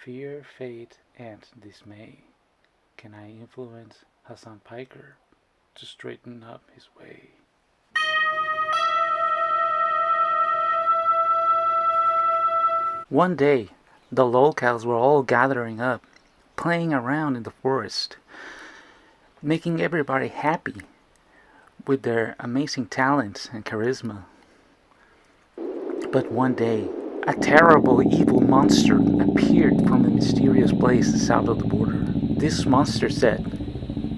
Fear, fate, and dismay. Can I influence Hasan Piker to straighten up his way? One day, the lolcows were all gathering up, playing around in the forest, making everybody happy with their amazing talents and charisma. But one day, a terrible evil monster appeared from a mysterious place south of the border. This monster said,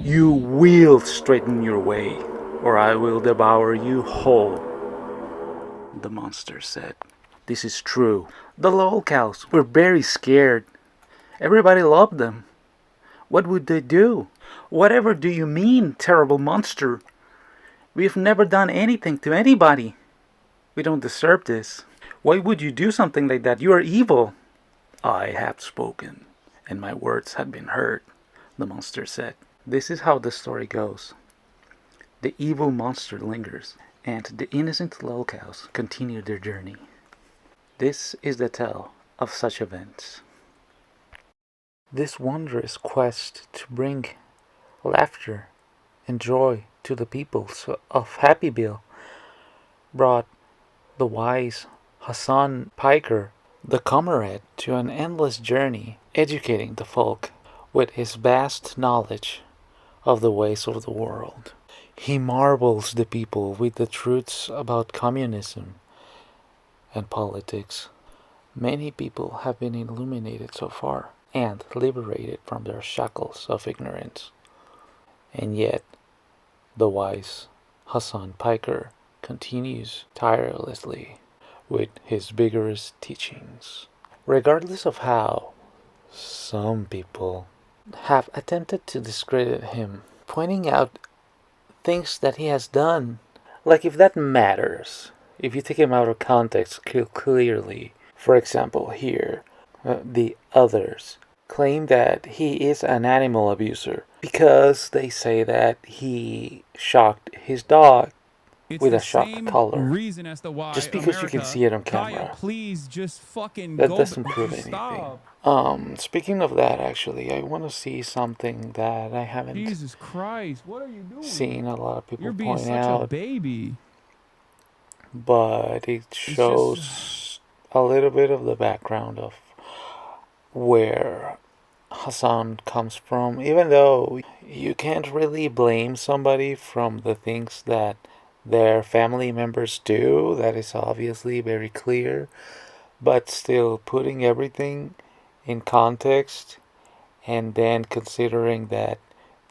"You will straighten your way, or I will devour you whole," the monster said. This is true. The lolcows were very scared. Everybody loved them. What would they do? "Whatever do you mean, terrible monster? We've never done anything to anybody. We don't deserve this. Why would you do something like that? You are evil." "I have spoken, and my words have been heard," the monster said. This is how the story goes. The evil monster lingers, and the innocent lolcows continue their journey. This is the tale of such events. This wondrous quest to bring laughter and joy to the peoples of Happyville brought the wise Hasan Piker, the comrade, to an endless journey, educating the folk with his vast knowledge of the ways of the world. He marvels the people with the truths about communism and politics. Many people have been illuminated so far and liberated from their shackles of ignorance. And yet, the wise Hasan Piker continues tirelessly with his vigorous teachings. Regardless of how some people have attempted to discredit him, pointing out things that he has done, like if that matters, if you take him out of context clearly. For example, here, the others claim that he is an animal abuser because they say that he shocked his dog with a shocked collar. Reason as to why Just because you can America, see it on Kaya, camera, please just fucking that go. doesn't prove anything. Stop. Speaking of that, actually, I want to see something that I haven't Jesus Christ, what are you doing? seen a lot of people You're being point such a out, baby. but it shows a little bit of the background of where Hasan comes from, even though you can't really blame somebody from the things that their family members do. That is obviously very clear, but still putting everything in context and then considering that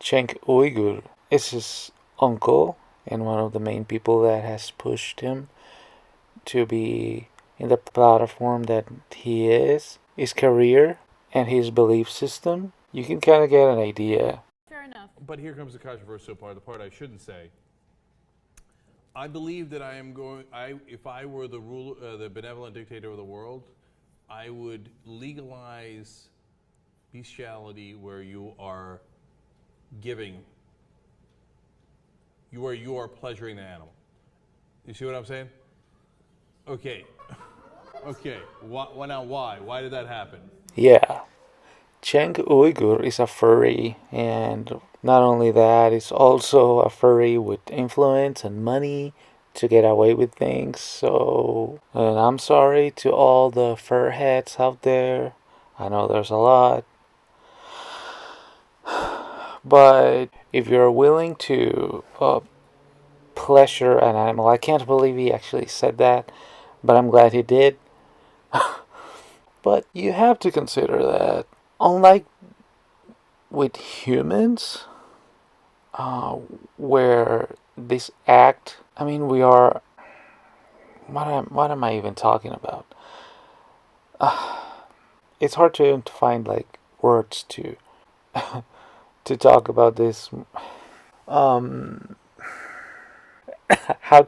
Cenk Uyghur is his uncle and one of the main people that has pushed him to be in the platform that he is, his career and his belief system, you can kind of get an idea. Fair enough. But here comes the controversial part, the part I shouldn't say. I believe that if I were the benevolent dictator of the world, I would legalize bestiality where you are giving, where you are pleasuring the animal. You see what I'm saying? Okay. Okay. Now why? Why did that happen? Yeah. Cenk Uyghur is a furry, and not only that, he's also a furry with influence and money to get away with things. So, and I'm sorry to all the fur heads out there. I know there's a lot. But if you're willing to pleasure an animal, I can't believe he actually said that, but I'm glad he did. But you have to consider that, unlike with humans, where this act, I mean, we are. What am I even talking about? It's hard to find like words to to talk about this. How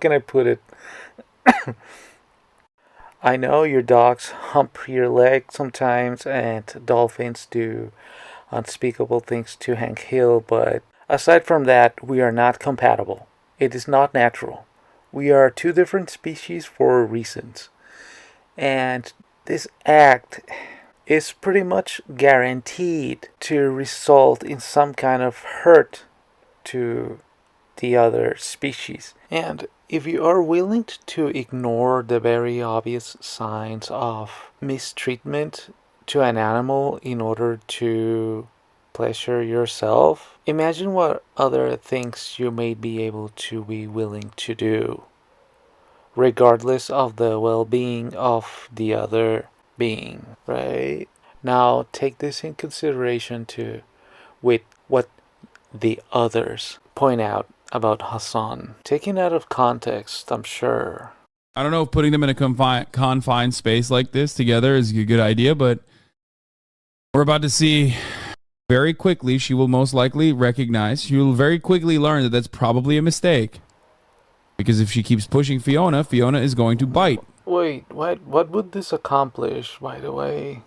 can I put it? I know your dogs hump your leg sometimes, and dolphins do unspeakable things to Hank Hill, but aside from that, we are not compatible. It is not natural. We are two different species for reasons. And this act is pretty much guaranteed to result in some kind of hurt to the other species. And if you are willing to ignore the very obvious signs of mistreatment to an animal in order to pleasure yourself, imagine what other things you may be able to be willing to do, regardless of the well being of the other being, right? Now, take this in consideration too with what the others point out about Hasan. Taken out of context, I'm sure. I don't know if putting them in a confined space like this together is a good idea, but we're about to see very quickly. She will most likely recognize, she will very quickly learn that that's probably a mistake. Because if she keeps pushing Fiona, Fiona is going to bite. Wait, what would this accomplish, by the way?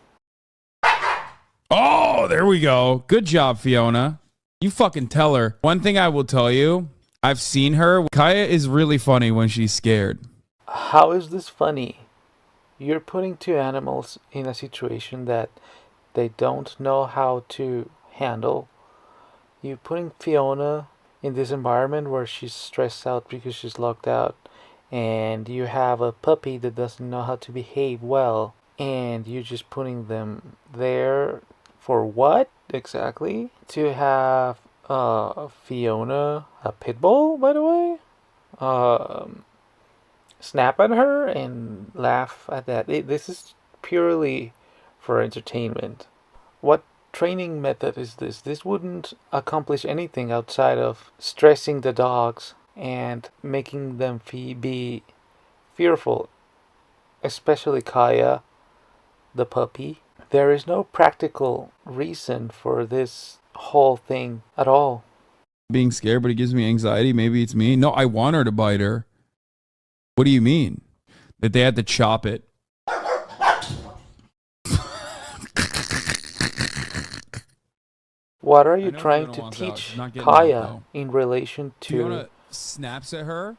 Oh, there we go. Good job, Fiona. You fucking tell her. One thing I will tell you, I've seen her. Kaya is really funny when she's scared. How is this funny? You're putting two animals in a situation that they don't know how to handle. You're putting Fiona in this environment where she's stressed out because she's locked out, and you have a puppy that doesn't know how to behave well, and you're just putting them there for what exactly? To have Fiona, a pit bull, by the way, snap at her and laugh at that. This is purely for entertainment. What training method is this? This wouldn't accomplish anything outside of stressing the dogs and making them be fearful, especially Kaya, the puppy. There is no practical reason for this whole thing at all. Being scared, but it gives me anxiety. Maybe it's me. No, I want her to bite her. What do you mean? That they had to chop it? What are you trying to teach Kaya in relation to Fiona snaps at her,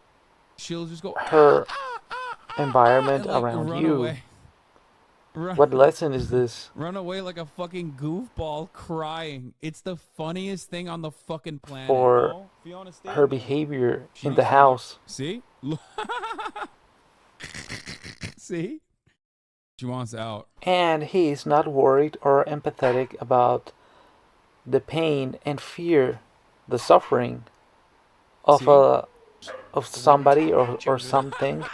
she'll just go her environment and, like, around run you? away. What lesson is this? Run away like a fucking goofball crying. It's the funniest thing on the fucking planet. For No? Fiona, stay her there. behavior She in needs the to house. See? See? She wants out. And he is not worried or empathetic about the pain and fear, the suffering of somebody or something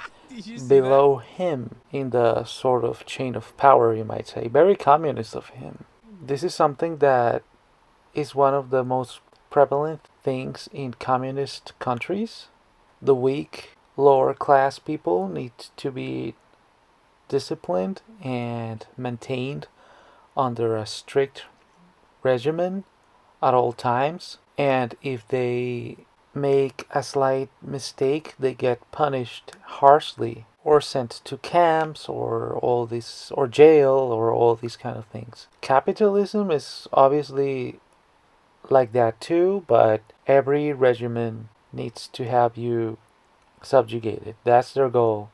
below him in the sort of chain of power, you might say. Very communist of him. This is something that is one of the most prevalent things in communist countries. The weak, lower class people need to be disciplined and maintained under a strict regimen at all times. And if they make a slight mistake, they get punished harshly or sent to camps or all this or jail or all these kind of things. Capitalism is obviously like that too, but every regimen needs to have you subjugated. That's their goal.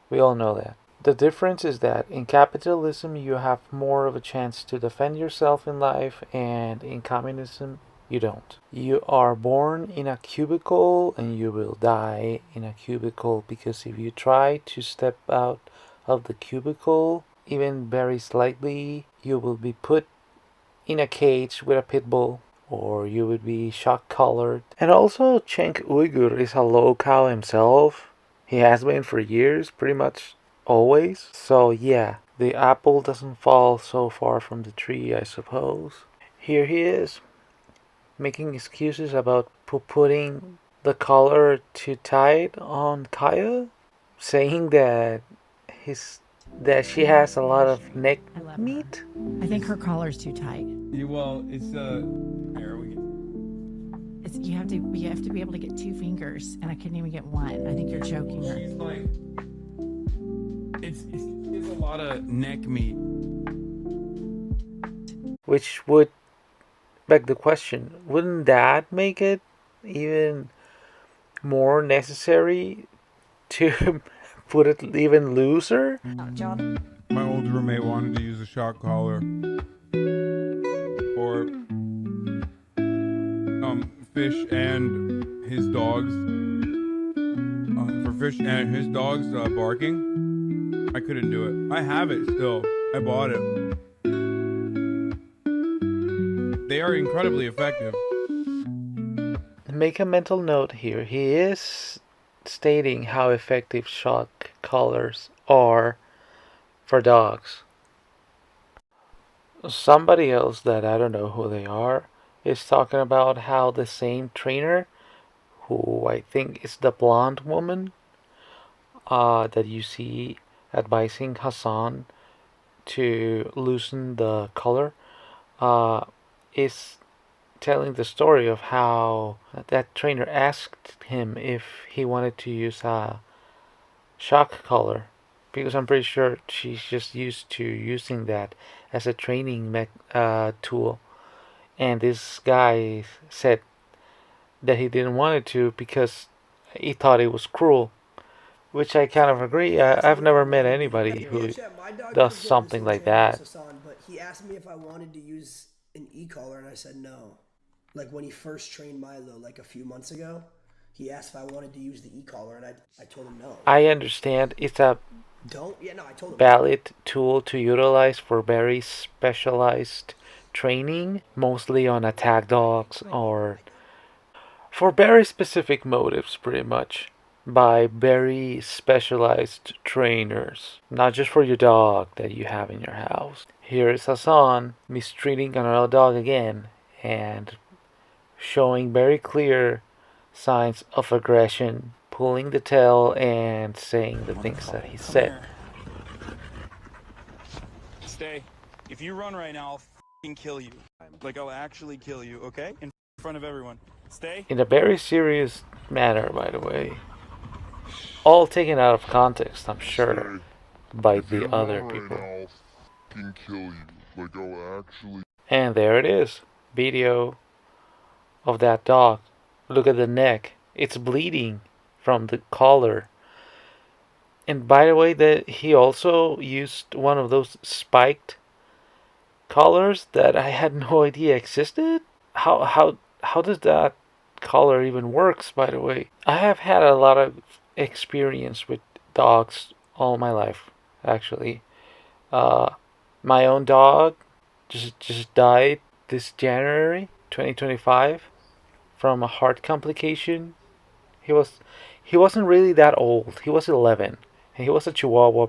We all know that. The difference is that in capitalism you have more of a chance to defend yourself in life, and in communism you don't. You are born in a cubicle and you will die in a cubicle, because if you try to step out of the cubicle even very slightly, you will be put in a cage with a pit bull, or you would be shock collared. And also, Cenk Uygur is a Lolcow himself. He has been for years, pretty much always. So yeah, the apple doesn't fall so far from the tree, I suppose. Here he is, making excuses about putting the collar too tight on Kaya, saying that she has a lot of neck meat. I think her collar's too tight. Well, it's here we go. You have to be able to get 2 fingers, and I couldn't even get one. I think you're choking her. She's like, it's a lot of neck meat. Which would beg the question, wouldn't that make it even more necessary to put it even looser? John. My old roommate wanted to use a shock collar for fish and his dogs. For fish and his dogs barking. I couldn't do it. I have it still. I bought it. They are incredibly effective. Make a mental note here. He is stating how effective shock collars are for dogs. Somebody else that I don't know who they are is talking about how the same trainer, who I think is the blonde woman, that you see advising Hasan to loosen the collar, is telling the story of how that trainer asked him if he wanted to use a shock collar, because I'm pretty sure she's just used to using that as a training tool. And this guy said that he didn't want it to because he thought it was cruel, which I kind of agree. I've never met anybody who does something like that. But he asked me if I wanted to use an e-collar, and I said no. Like when he first trained Milo, like a few months ago, he asked if I wanted to use the e-collar, and I told him no. I understand it's a I told him valid tool to utilize for very specialized training, mostly on attack dogs or for very specific motives, pretty much, by very specialized trainers, not just for your dog that you have in your house. Here is Hasan mistreating another dog again and showing very clear signs of aggression, pulling the tail and saying the things that he said. Stay. If you run right now, I'll f***ing kill you. Like, I'll actually kill you, okay? In front of everyone. Stay. In a very serious manner, by the way. All taken out of context, I'm sure, by the other people. And there it is. Video of that dog. Look at the neck. It's bleeding from the collar. And by the way, that he also used one of those spiked collars that I had no idea existed. How does that collar even works, by the way? I have had a lot of experience with dogs all my life, actually. My own dog just died this January 2025 from a heart complication. He wasn't really that old. He was 11, and he was a Chihuahua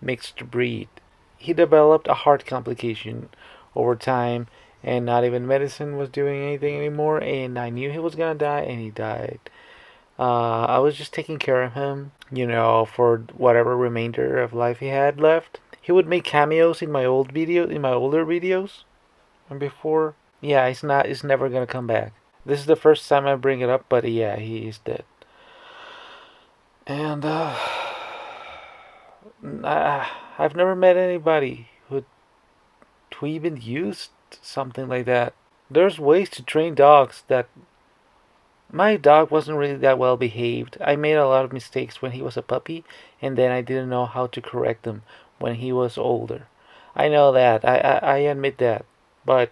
mixed breed. He developed a heart complication over time, and not even medicine was doing anything anymore. And I knew he was gonna die, and he died. I was just taking care of him, for whatever remainder of life he had left. He would make cameos in my older videos, and before. Yeah, he's never gonna come back. This is the first time I bring it up, but yeah, he is dead. And I've never met anybody who even used something like that. There's ways to train dogs that. My dog wasn't really that well behaved. I made a lot of mistakes when he was a puppy, and then I didn't know how to correct them when he was older. I know that. I admit that. But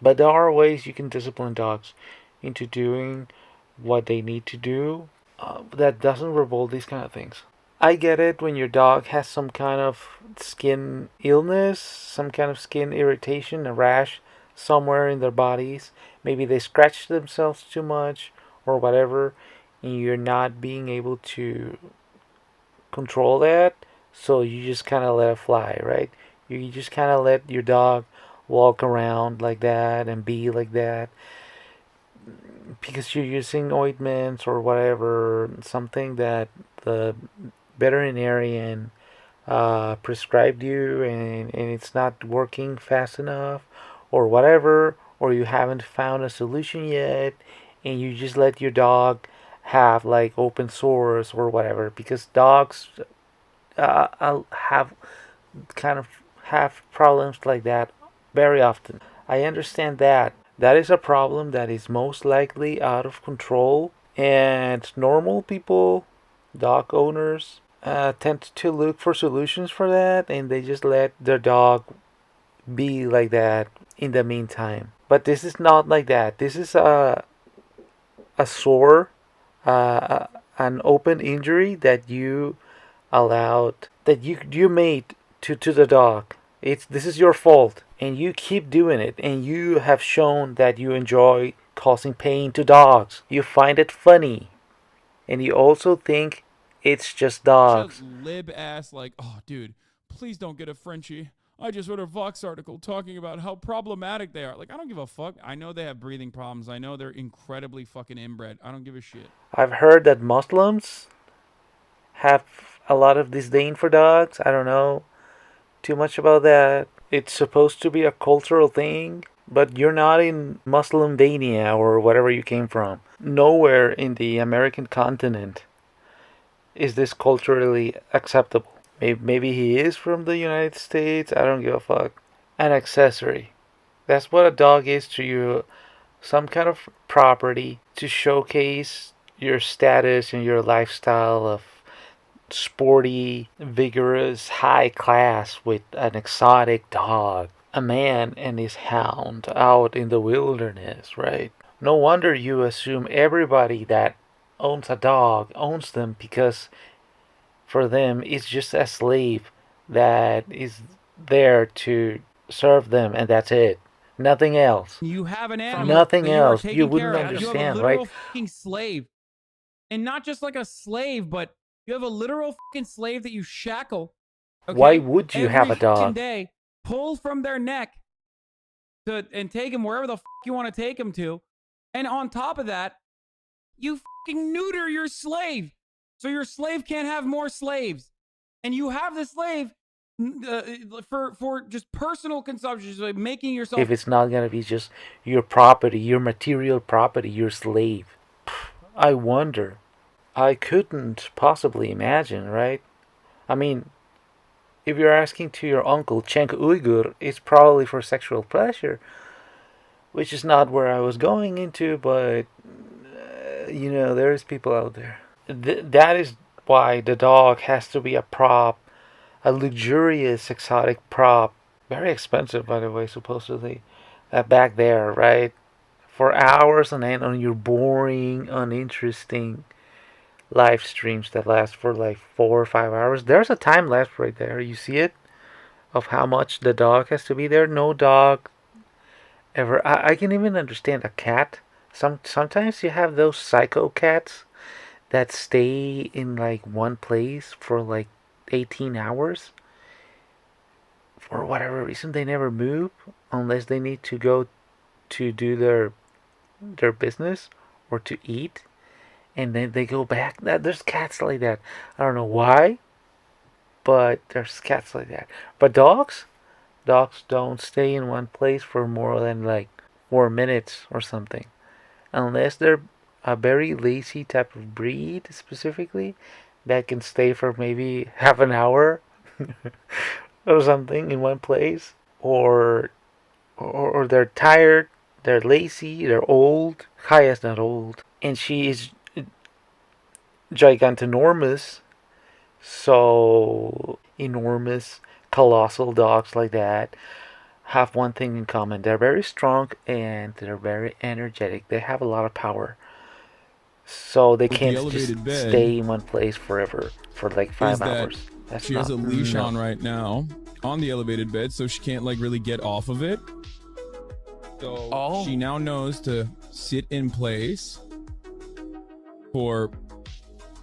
there are ways you can discipline dogs into doing what they need to do that doesn't revolve these kind of things. I get it when your dog has some kind of skin illness, some kind of skin irritation, a rash somewhere in their bodies. Maybe they scratch themselves too much or whatever, and you're not being able to control that, so you just kind of let it fly, right? You just kind of let your dog walk around like that and be like that because you're using ointments or whatever, something that the veterinarian prescribed you, and it's not working fast enough or whatever, or you haven't found a solution yet, and you just let your dog have like open sores or whatever, because dogs have kind of have problems like that very often. I understand that. That is a problem that is most likely out of control, and normal people, dog owners, tend to look for solutions for that, and they just let their dog be like that in the meantime. But this is not like that. This is a sore, an open injury that you allowed, that you made to the dog. This is your fault, and you keep doing it, and you have shown that you enjoy causing pain to dogs. You find it funny, and you also think it's just dogs. Lib ass, like, oh, dude, please don't get a Frenchie. I just read a Vox article talking about how problematic they are. Like, I don't give a fuck. I know they have breathing problems. I know they're incredibly fucking inbred. I don't give a shit. I've heard that Muslims have a lot of disdain for dogs. I don't know too much about that. It's supposed to be a cultural thing, but you're not in Muslimvania or whatever you came from. Nowhere in the American continent is this culturally acceptable. Maybe he is from the United States. I don't give a fuck. An accessory. That's what a dog is to you. Some kind of property to showcase your status and your lifestyle of sporty, vigorous, high class with an exotic dog. A man and his hound out in the wilderness, right? No wonder you assume everybody that owns a dog owns them, because for them it's just a slave that is there to serve them, and that's it. Nothing else. You have an animal Nothing that you are else. You taking wouldn't care of. You have a understand, literal right? fucking slave. And not just like a slave, but you have a literal fucking slave that you shackle. Okay? Why would you have a Every fucking dog? day, pull from their neck and take him wherever the fuck you want to take him to. And on top of that, you fucking neuter your slave. So your slave can't have more slaves. And you have the slave for just personal consumption, so making yourself. If it's not gonna be just your property, your material property, your slave. I wonder. I couldn't possibly imagine, right? I mean, if you're asking to your uncle, Cenk Uyghur, it's probably for sexual pleasure, which is not where I was going into, but there's people out there. That is why the dog has to be a prop, a luxurious exotic prop, very expensive, by the way, supposedly, back there, right? For hours on end on your boring, uninteresting live streams that last for like 4 or 5 hours. There's a time lapse right there. You see it? Of how much the dog has to be there. No dog ever. I can even understand a cat. Sometimes you have those psycho cats that stay in like one place for like 18 hours. For whatever reason, they never move unless they need to go to do their business or to eat, and then they go back. There's cats like that. I don't know why, but there's cats like that. But dogs don't stay in one place for more than like 4 minutes or something, unless they're a very lazy type of breed specifically that can stay for maybe half an hour or something in one place, or they're tired, they're lazy, they're old. Kaya's not old, and she is gigantinormous. So enormous, colossal dogs like that have one thing in common: they're very strong and they're very energetic. They have a lot of power, so they With the can't just elevated bed stay in one place forever for like is 5 hours. that That's she has a not leash no. on right now on the elevated bed, so she can't like really get off of it. So she now knows to sit in place for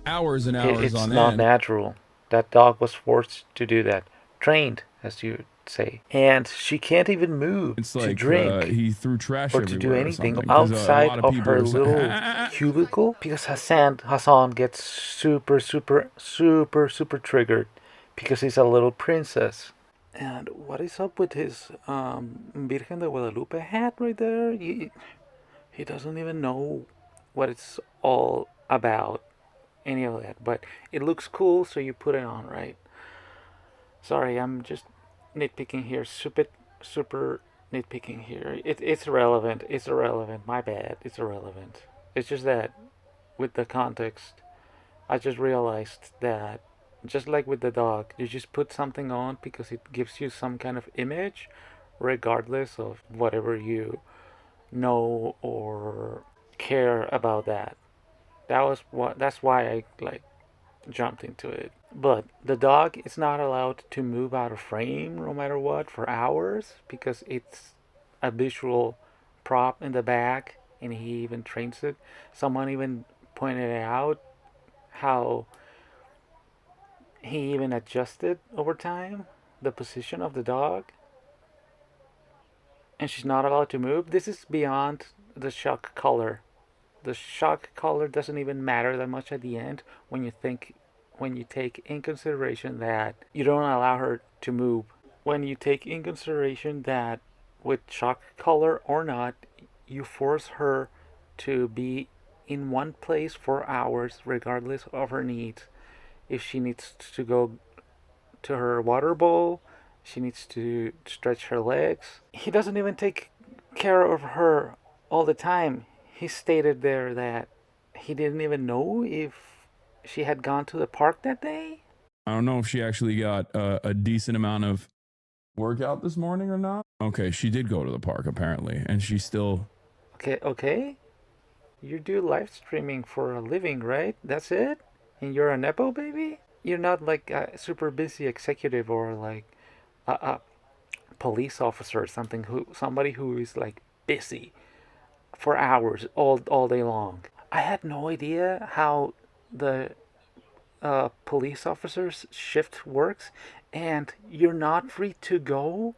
hours and hours It's on not end. natural. That dog was forced to do that, trained, as you say, and she can't even move It's to like drink he threw trash or to do everywhere or anything something. 'Cause, a outside lot of people her are saying, little cubicle, because Hassan gets super super super super triggered because he's a little princess. And what is up with his Virgen de Guadalupe hat right there? He doesn't even know what it's all about, any of that, but it looks cool, so you put it on, right? Sorry, I'm just nitpicking here. Super nitpicking here. It's irrelevant. It's irrelevant. My bad. It's irrelevant. It's just that with the context, I just realized that Just like with the dog, you just put something on because it gives you some kind of image, regardless of whatever you know or care about that. That's why I like jumped into it. But the dog is not allowed to move out of frame no matter what for hours because it's a visual prop in the back and he even trains it. Someone even pointed out how he even adjusted over time the position of the dog and she's not allowed to move. This is beyond the shock collar. The shock collar doesn't even matter that much at the end when you take in consideration that you don't allow her to move. When you take in consideration that with shock collar or not, you force her to be in one place for hours regardless of her needs. If she needs to go to her water bowl, she needs to stretch her legs. He doesn't even take care of her all the time. He stated there that he didn't even know if she had gone to the park that day. I don't know if she actually got a decent amount of workout this morning or not. Okay, she did go to the park apparently, and she still. Okay. You do live streaming for a living, right? That's it? And you're a Nepo baby? You're not like a super busy executive or like a police officer or somebody who is like busy for hours all day long. I had no idea how the police officer's shift works, and you're not free to go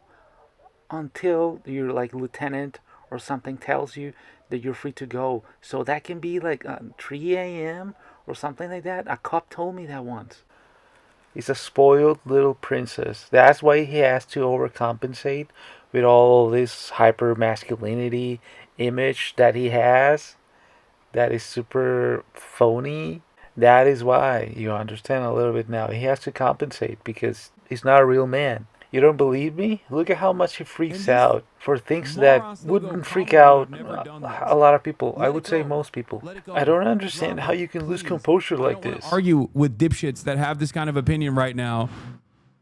until your like lieutenant or something tells you that you're free to go. So that can be like 3 a.m. or something like that. A cop told me that once. He's a spoiled little princess. That's why he has to overcompensate with all this hyper masculinity image that he has. That is super phony. That is why you understand a little bit now. He has to compensate because he's not a real man. You don't believe me? Look at how much he freaks out for things that wouldn't freak out a lot of people. I would say most people. I don't understand how you can lose composure like this. Argue with dipshits that have this kind of opinion right now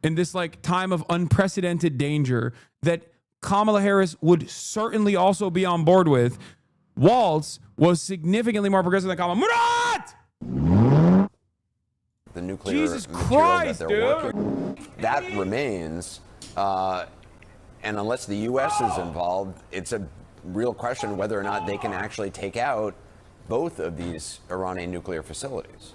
in this like time of unprecedented danger that Kamala Harris would certainly also be on board with. Waltz was significantly more progressive than Kamala. Murat! The nuclear Jesus material Christ, that they're dude. working, that remains, and unless the U.S. is involved, it's a real question whether or not they can actually take out both of these Iranian nuclear facilities.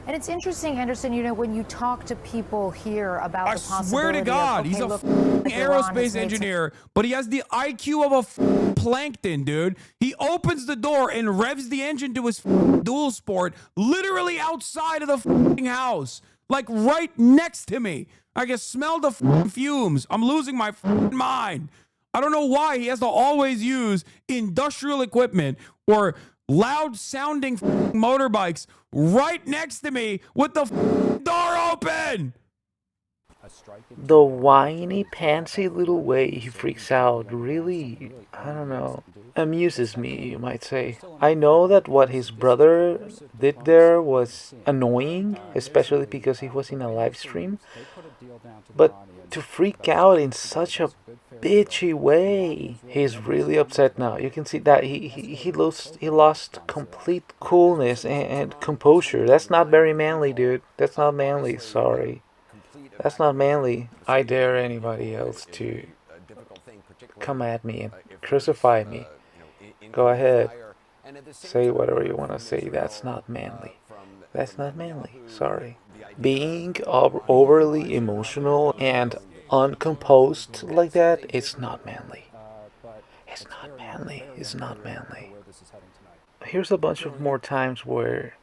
And it's interesting, Anderson, you know, when you talk to people here about I the possibility swear to God, of, he's a look, aerospace engineer, but he has the IQ of a plankton, dude. He opens the door and revs the engine to his dual sport literally outside of the house, like right next to me. I can smell the fumes. I'm losing my mind. I don't know why he has to always use industrial equipment or loud sounding motorbikes right next to me with the door open. The whiny, pantsy little way he freaks out really, I don't know, amuses me, you might say. I know that what his brother did there was annoying, especially because he was in a live stream, but to freak out in such a bitchy way, he's really upset now. You can see that he lost complete coolness and composure. That's not very manly, dude. That's not manly, sorry. That's not manly. I dare anybody else to come at me and crucify me. Go ahead. Say whatever you want to say. That's not manly. That's not manly. Sorry. Being overly emotional and uncomposed like that, it's not manly. It's not manly. It's not manly. Here's a bunch of more times where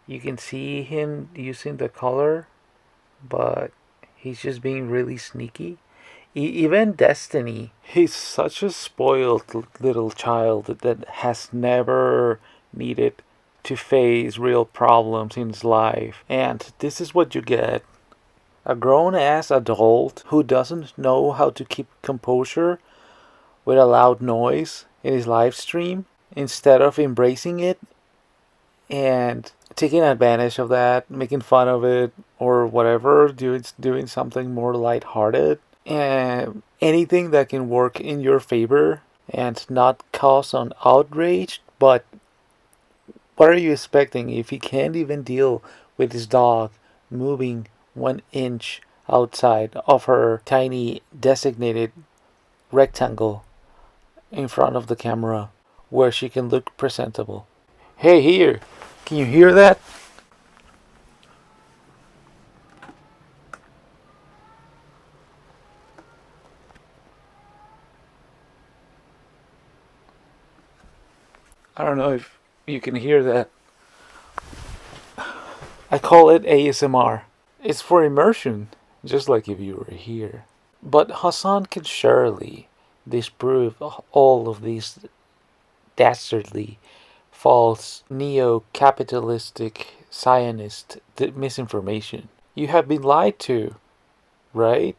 you can see him using the color, but he's just being really sneaky. Even Destiny, he's such a spoiled little child that has never needed to face real problems in his life. And this is what you get. A grown-ass adult who doesn't know how to keep composure with a loud noise in his live stream. Instead of embracing it, and taking advantage of that, making fun of it or whatever, doing something more lighthearted, and anything that can work in your favor and not cause an outrage. But what are you expecting if he can't even deal with his dog moving 1 inch outside of her tiny designated rectangle in front of the camera where she can look presentable? Hey, here, can you hear that? I don't know if you can hear that. I call it ASMR. It's for immersion, just like if you were here. But Hassan can surely disprove all of these dastardly, false, neo-capitalistic, Zionist misinformation. You have been lied to, right?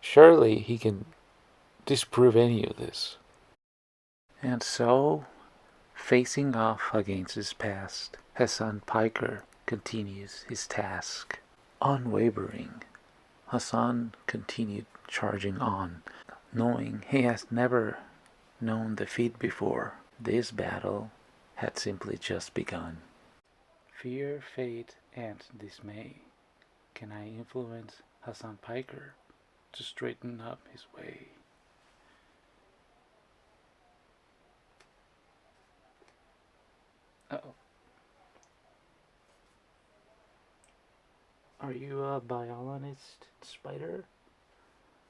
Surely he can disprove any of this. And so, facing off against his past, Hasan Piker continues his task. Unwavering, Hassan continued charging on, knowing he has never known defeat before. This battle had simply just begun. Fear, fate, and dismay. Can I influence Hasan Piker to straighten up his way? Uh-oh. Are you a biologist, spider?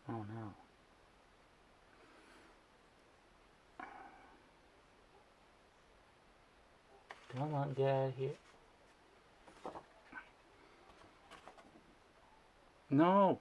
Oh no. Come on, get out of here. No!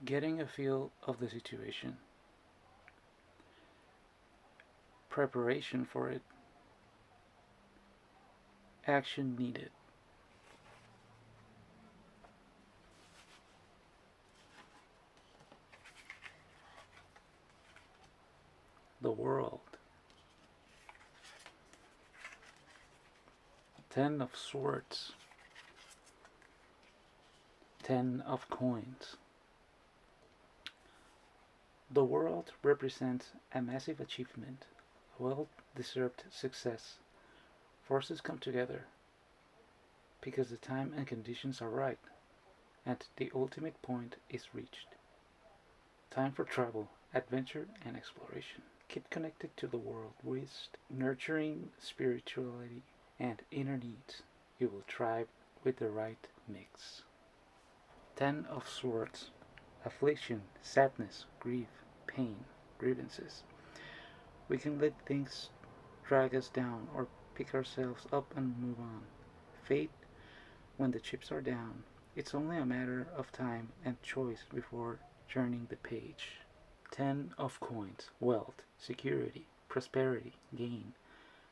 Getting a feel of the situation. Preparation for it. Action needed. The world. 10 of swords. 10 of coins. The world represents a massive achievement, a well-deserved success. Forces come together because the time and conditions are right, and the ultimate point is reached. Time for travel, adventure, and exploration. Keep connected to the world with nurturing spirituality and inner needs. You will thrive with the right mix. 10 of Swords. Affliction, sadness, grief, pain, grievances. We can let things drag us down or pick ourselves up and move on. Fate, when the chips are down, it's only a matter of time and choice before turning the page. 10 of coins. Wealth, security, prosperity, gain,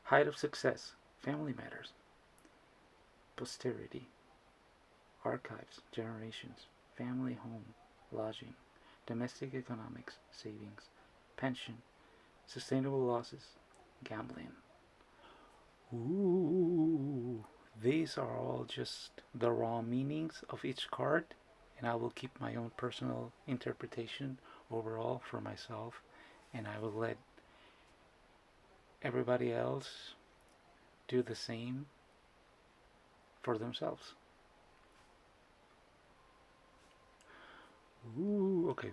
height of success, family matters, posterity, archives, generations, family home, lodging, domestic economics, savings, pension, sustainable losses, gambling. Ooh, these are all just the raw meanings of each card, and I will keep my own personal interpretation overall for myself and I will let everybody else do the same for themselves. Ooh, okay.